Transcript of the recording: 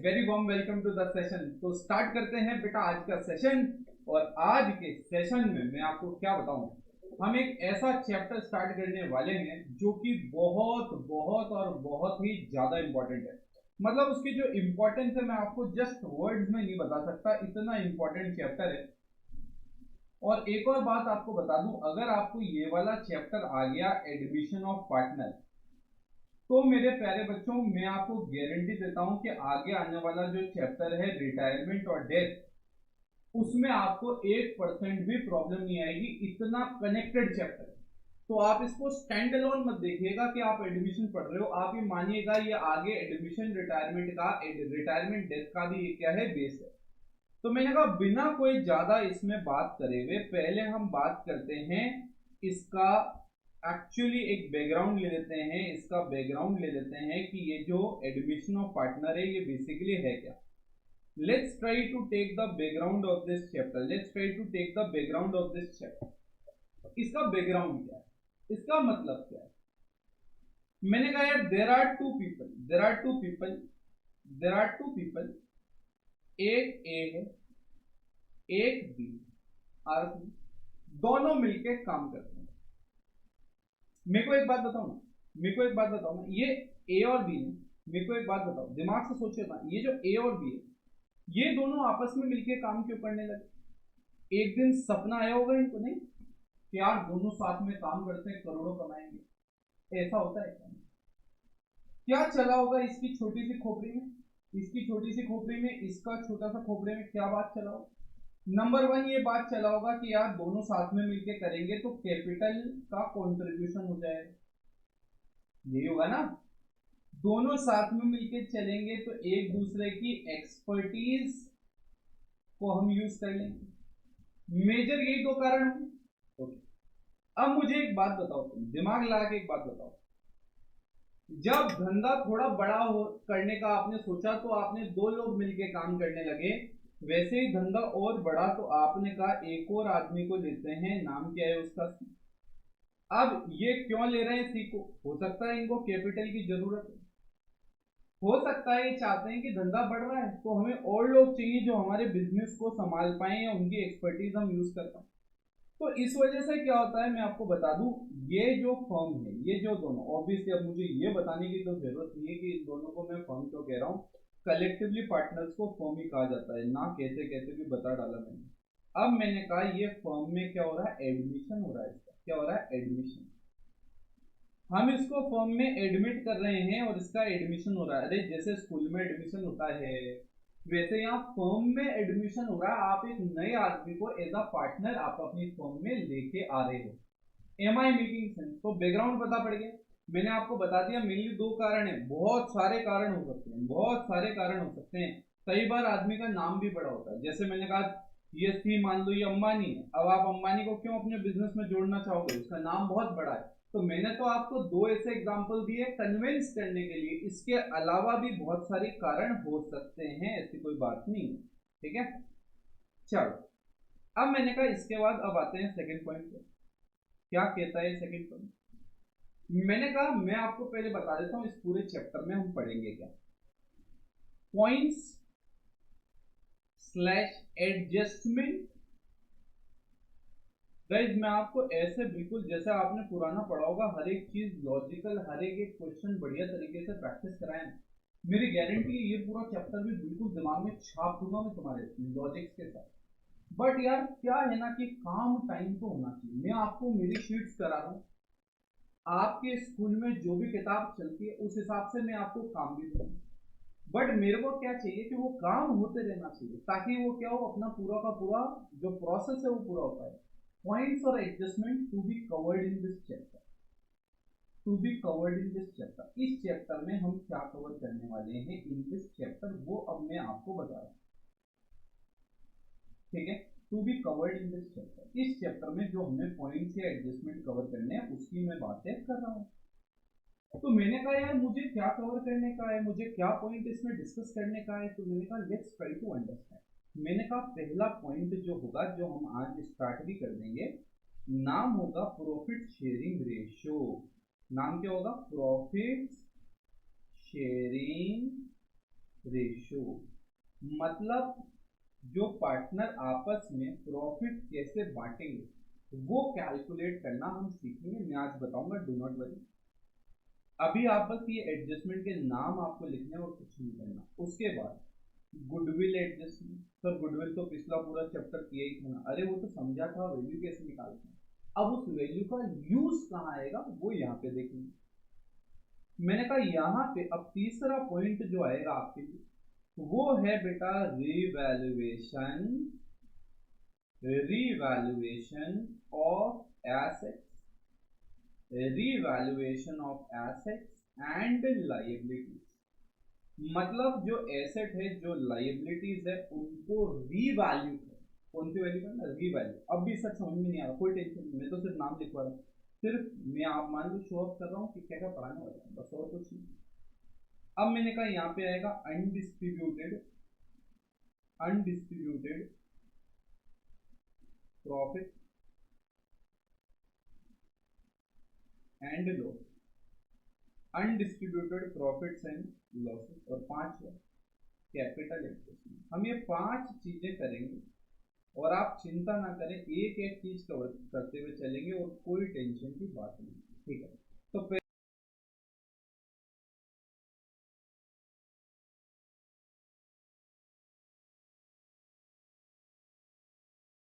Very warm welcome to the session. तो start करते हैं बेटा आज का सेशन। और आज के सेशन में मैं आपको क्या बताऊं, हम एक ऐसा चैप्टर स्टार्ट करने वाले हैं जो कि बहुत बहुत और बहुत ही ज्यादा इंपॉर्टेंट है। मतलब उसकी जो इंपॉर्टेंस है मैं आपको जस्ट वर्ड्स में नहीं बता सकता, इतना इंपॉर्टेंट चैप्टर है। और एक और बात आपको बता दूं, अगर आपको ये वाला चैप्टर आ गया एडमिशन ऑफ पार्टनर, तो मेरे प्यारे बच्चों मैं आपको गारंटी देता हूं कि आगे आने वाला जो चैप्टर है रिटायरमेंट और डेथ, उसमें आपको 1% भी प्रॉब्लम नहीं आएगी। इतना कनेक्टेड चैप्टर है। तो आप इसको स्टैंड अलोन मत देखिएगा कि आप एडमिशन पढ़ रहे हो, आप ये मानिएगा ये आगे एडमिशन रिटायरमेंट डेथ का भी ये क्या है, बेस है। तो मैंने कहा बिना कोई ज्यादा इसमें बात करे हुए पहले हम बात करते हैं इसका एक्चुअली एक बैकग्राउंड ले लेते हैं, इसका बैकग्राउंड ले लेते हैं कि ये जो एडमिशन ऑफ पार्टनर है ये बेसिकली है क्या। Let's try to take the background of this chapter, let's try to take the background of this chapter. इसका बैकग्राउंड क्या है, इसका मतलब क्या है। मैंने कहा यार देर आर टू पीपल, एक ए है एक बी, अर्थ दोनों मिलके काम करते हैं। मेरे को एक बात बताओ ना, ये ए और बी है। मेरे को एक बात बताओ, दिमाग से सोचिए ना, ये जो ए और बी है ये दोनों आपस में मिलके काम क्यों करने लगे। एक दिन सपना आया होगा इनको, नहीं कि यार दोनों साथ में काम करते हैं करोड़ों कमाएंगे, ऐसा होता है क्या चला होगा इसकी छोटी सी खोपड़ी में, इसका छोटा सा खोपड़ी में क्या बात चला होगा। नंबर वन ये बात चला होगा कि यार दोनों साथ में मिलके करेंगे तो कैपिटल का कंट्रीब्यूशन हो जाएगा, यही होगा ना। दोनों साथ में मिलके चलेंगे तो एक दूसरे की एक्सपर्टीज को हम यूज कर लेंगे। मेजर यही दो कारण होंगे। ओके, अब मुझे एक बात बताओ, तुम दिमाग लगा के एक बात बताओ, जब धंधा थोड़ा बड़ा हो करने का आपने सोचा तो आपने दो लोग मिलके काम करने लगे। वैसे ही धंधा और बड़ा तो आपने कहा एक और आदमी को लेते हैं, नाम क्या है उसका, सी। अब ये क्यों ले रहे हैं सी को, हो सकता है इनको कैपिटल की जरूरत है, हो सकता है ये चाहते हैं कि धंधा बढ़ रहा है तो हमें और लोग चाहिए जो हमारे बिजनेस को संभाल पाए या उनकी एक्सपर्टीज हम यूज कर पाए। तो इस वजह से क्या होता है मैं आपको बता दूं, ये जो फर्म है, ये जो दोनों, ऑब्वियसली अब मुझे ये बताने की तो जरूरत नहीं है कि इन दोनों को मैं फर्म क्यों कह रहा हूँ। कलेक्टिवली पार्टनर्स को फर्म ही कहा जाता है ना, कैसे कैसे भी बता डाला मैंने। अब मैंने कहा ये फर्म में क्या हो रहा है, एडमिशन हो रहा है। इसका क्या हो रहा है, एडमिशन। हम इसको फर्म में एडमिट कर रहे हैं और इसका एडमिशन हो रहा है। अरे जैसे स्कूल में एडमिशन होता है वैसे यहाँ फर्म में एडमिशन हो रहा है। आप एक नए आदमी को एज अ पार्टनर आप अपनी फर्म में लेके आ रहे हो। Am I making sense. तो बैकग्राउंड पता पड़ गया, मैंने आपको बता दिया। मेनली दो कारण है, बहुत सारे कारण हो सकते हैं, कई बार आदमी का नाम भी बड़ा होता है। जैसे मैंने कहा ये सी, मान लो ये अंबानी है। अब आप अंबानी को क्यों अपने बिजनेस में जोड़ना चाहोगे, उसका नाम बहुत बड़ा है। तो मैंने तो आपको दो ऐसे एग्जांपल दिए कन्विंस करने के लिए, इसके अलावा भी बहुत सारे कारण हो सकते हैं, ऐसी कोई बात नहीं है। ठीक है, चलो अब मैंने कहा इसके बाद अब आते हैं सेकंड पॉइंट पे। क्या कहता है सेकंड पॉइंट। मैंने कहा मैं आपको पहले बता देता हूं इस पूरे चैप्टर में हम पढ़ेंगे क्या। Points slash adjustment. गाइज मैं आपको ऐसे बिल्कुल जैसे आपने पुराना पढ़ा होगा, हर एक चीज लॉजिकल, हर एक क्वेश्चन बढ़िया तरीके से प्रैक्टिस कराएं। मेरी गारंटी है ये पूरा चैप्टर भी बिल्कुल दिमाग में छाप दूंगा मैं तुम्हारे लॉजिक्स के साथ। बट यार क्या है ना कि काम टाइम तो होना चाहिए। मैं आपको मेरी शीट्स करा रहा हूँ, आपके स्कूल में जो भी किताब चलती है उस हिसाब से मैं आपको काम भी दूंगा। बट मेरे को क्या चाहिए कि वो काम होते रहना चाहिए, ताकि वो क्या हो, अपना पूरा का पूरा जो प्रोसेस है वो पूरा हो पाए। Points or adjustment to be covered in this chapter, इस चैप्टर में हम क्या कवर करने वाले हैं इन दिस चैप्टर, वो अब मैं आपको बता रहा हूँ। ठीक है, to be covered in this chapter, इस चैप्टर में जो हमें पॉइंट्स या एडजस्टमेंट कवर करने हैं उसकी मैं बातें कर रहा हूँ। तो मैंने कहा यार मुझे क्या कवर करने का है, मुझे क्या पॉइंट इसमें डिस्कस करने का है। तो मैंने कहा लेट्स ट्राई टू अंडरस्टैंड। मैंने कहा पहला पॉइंट जो होगा, जो हम आज स्टार्ट भी कर देंगे, नाम होगा प्रॉफिट शेयरिंग रेशियो। नाम क्या होगा, प्रॉफिट शेयरिंग रेशियो, मतलब जो पार्टनर आपस में प्रॉफिट कैसे बांटेंगे वो कैलकुलेट करना हम सीखेंगे। मैं आज बताऊंगा, डू नॉट वरी। अभी आप बस ये एडजस्टमेंट के नाम आपको लिखने और कुछ नहीं करना। उसके बाद गुडविल एडजस्टमेंट। सर गुडविल तो पिछला पूरा चैप्टर किया ही था ना। अरे वो तो समझा था, वैल्यू कैसे निकालते हैं। अब उस वैल्यू का यूज कहाँ आएगा वो यहाँ पे देखेंगे। मैंने कहा यहाँ पे अब तीसरा पॉइंट जो आएगा आपके लिए वो है बेटा revaluation, revaluation of assets, revaluation of assets and liabilities. मतलब जो एसेट है, जो लायबिलिटीज है, उनको रीवैल्यू है। कौन सी वैल्यू करना, रीवैल्यू। अब भी सच समझ में नहीं आ रहा, कोई टेंशन नहीं, मैं तो सिर्फ नाम लिखवा रहा हूँ। सिर्फ मैं आप मान लो शो ऑफ कर रहा हूँ कि क्या क्या पढ़ाने वाला है, बस और कुछ नहीं। अब मैंने कहा यहाँ पे आएगा undistributed, undistributed profit and loss, undistributed profits and losses. और पांचवा कैपिटल एडजस्टमेंट। हम ये 5 चीजें करेंगे और आप चिंता ना करें, एक एक चीज कवर करते हुए चलेंगे और कोई टेंशन की बात नहीं, ठीक है। तो